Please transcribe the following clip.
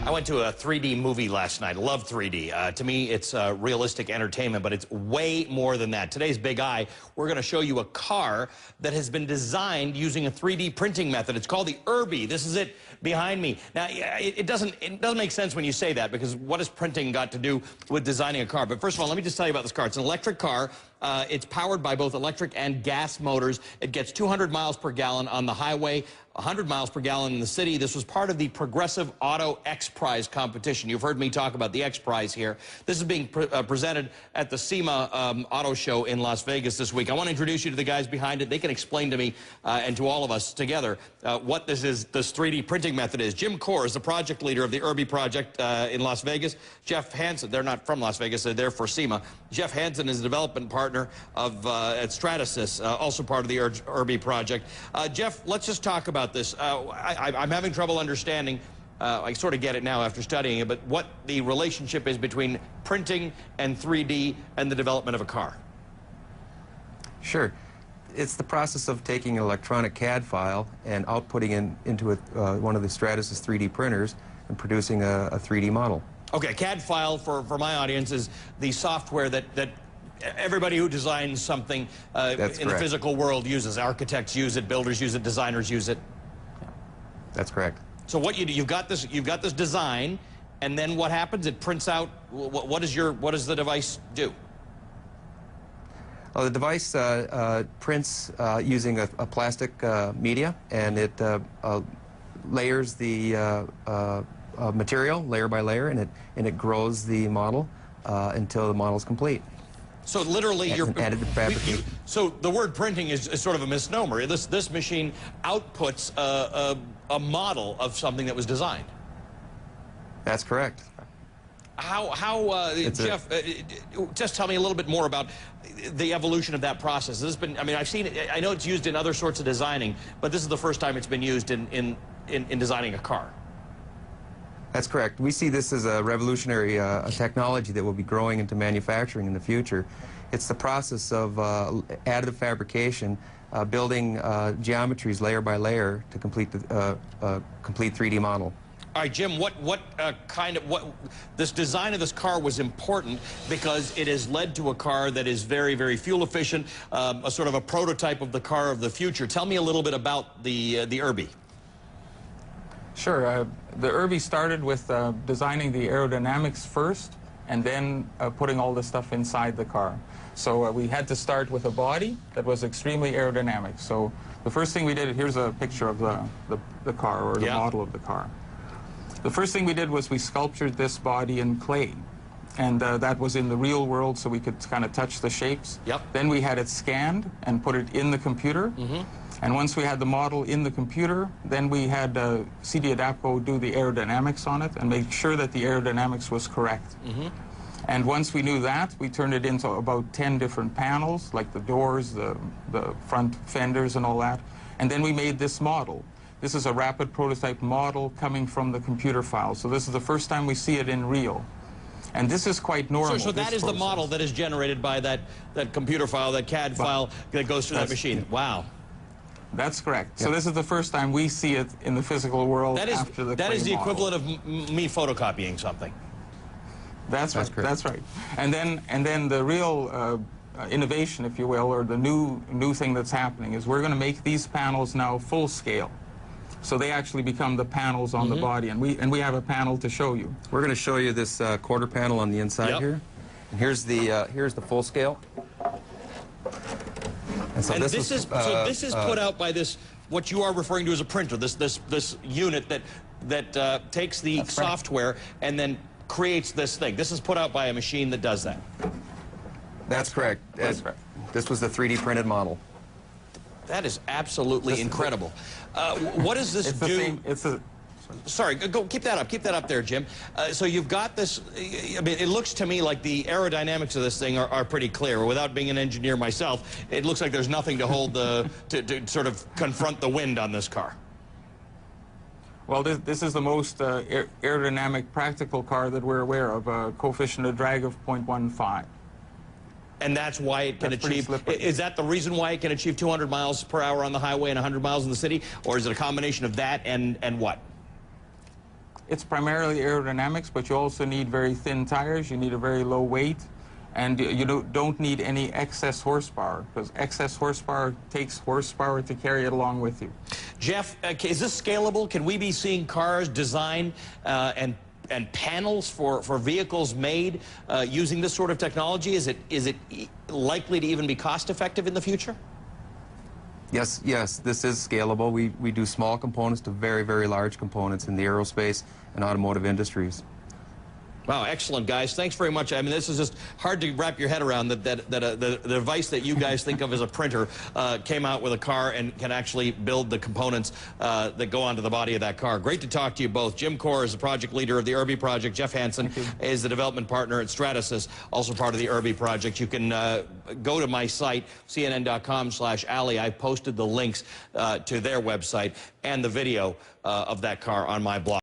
I went to a 3D movie last night. I love 3D. To me, it's realistic entertainment, but it's way more than that. Today's Big Eye, we're going to show you a car that has been designed using a 3D printing method. It's called the Urbee. This is it behind me. Now, it doesn't make sense when you say that, because what has printing got to do with designing a car? But first of all, let me just tell you about this car. It's an electric car. It's powered by both electric and gas motors. It gets 200 miles per gallon on the highway, 100 miles per gallon in the city. This was part of the Progressive Auto X Prize competition. You've heard me talk about the X Prize here. This is being presented at the SEMA Auto Show in Las Vegas this week. I want to introduce you to the guys behind it. They can explain to me and to all of us together what this 3D printing method is. Jim Core is the project leader of the Urbee project in Las Vegas. Jeff Hansen, they're not from Las Vegas, they're there for SEMA. Jeff Hansen is a development partner of at Stratasys, also part of the Urbee project. Jeff, let's just talk about this. I'm having trouble understanding, I sort of get it now after studying it, but what the relationship is between printing and 3D and the development of a car. Sure. It's the process of taking an electronic CAD file and outputting into one of the Stratasys 3D printers and producing a 3D model. Okay, CAD file, for my audience, is the software that everybody who designs something in the physical world uses. Architects use it, builders use it, designers use it. That's correct. So what you do, you've got this design, and then what happens? It prints out. What does the device do? Well, the device prints using a plastic media, and it layers the material layer by layer, and it grows the model until the model is complete. So literally, so the word printing is sort of a misnomer. This machine outputs a model of something that was designed. That's correct. Jeff, just tell me a little bit more about the evolution of that process. This has been, I mean, I've seen it. I know it's used in other sorts of designing, but this is the first time it's been used in designing a car. That's correct. We see this as a revolutionary technology that will be growing into manufacturing in the future. It's the process of additive fabrication, building geometries layer by layer to complete the complete 3D model. All right, Jim, this design of this car was important because it has led to a car that is very, very fuel efficient, a sort of a prototype of the car of the future. Tell me a little bit about the Urbee. Sure. The Urbee started with designing the aerodynamics first, and then putting all the stuff inside the car. So we had to start with a body that was extremely aerodynamic. So the first thing we did, here's a picture of the car, or the model of the car. The first thing we did was we sculptured this body in clay. And that was in the real world, so we could kind of touch the shapes. Yep. Then we had it scanned and put it in the computer. Mm-hmm. And once we had the model in the computer, then we had CD Adapco do the aerodynamics on it and make sure that the aerodynamics was correct. Mm-hmm. And once we knew that, we turned it into about 10 different panels, like the doors, the front fenders and all that. And then we made this model. This is a rapid prototype model coming from the computer file. So this is the first time we see it in real. And this is quite normal. So that is the model that is generated by that computer file, that CAD file that goes through that machine. Wow. That's correct. Yep. So this is the first time we see it in the physical world after the That is the model. equivalent of me photocopying something. That's right. That's right. And then the real innovation, if you will, or the new thing that's happening is we're going to make these panels now full scale. So they actually become the panels on the body, and we have a panel to show you. We're going to show you this quarter panel on the inside here. And here's the full scale. And so this is put out by this, what you are referring to as a printer. This unit that takes the software and then creates this thing. This is put out by a machine that does that. That's correct. That's correct. This was the 3D printed model. That is absolutely incredible. What does this do? Sorry, keep that up. Keep that up there, Jim. So you've got this. I mean, it looks to me like the aerodynamics of this thing are pretty clear. Without being an engineer myself, it looks like there's nothing to hold to sort of confront the wind on this car. Well, this is the most aerodynamic practical car that we're aware of, a coefficient of drag of 0.15. And that's why it can achieve, is that the reason why it can achieve 200 miles per hour on the highway and 100 miles in the city? Or is it a combination of that and what? It's primarily aerodynamics, but you also need very thin tires. You need a very low weight, and you don't need any excess horsepower, because excess horsepower takes horsepower to carry it along with you. Jeff, is this scalable? Can we be seeing cars designed and panels for vehicles made using this sort of technology? Is it likely to even be cost effective in the future? Yes, this is scalable. We do small components to very, very large components in the aerospace and automotive industries. Wow, excellent, guys. Thanks very much. I mean, this is just hard to wrap your head around that the device that you guys think of as a printer came out with a car and can actually build the components that go onto the body of that car. Great to talk to you both. Jim Corr is the project leader of the Urbee project. Jeff Hansen is the development partner at Stratasys, also part of the Urbee project. You can go to my site, cnn.com/Ali. I posted the links to their website and the video of that car on my blog.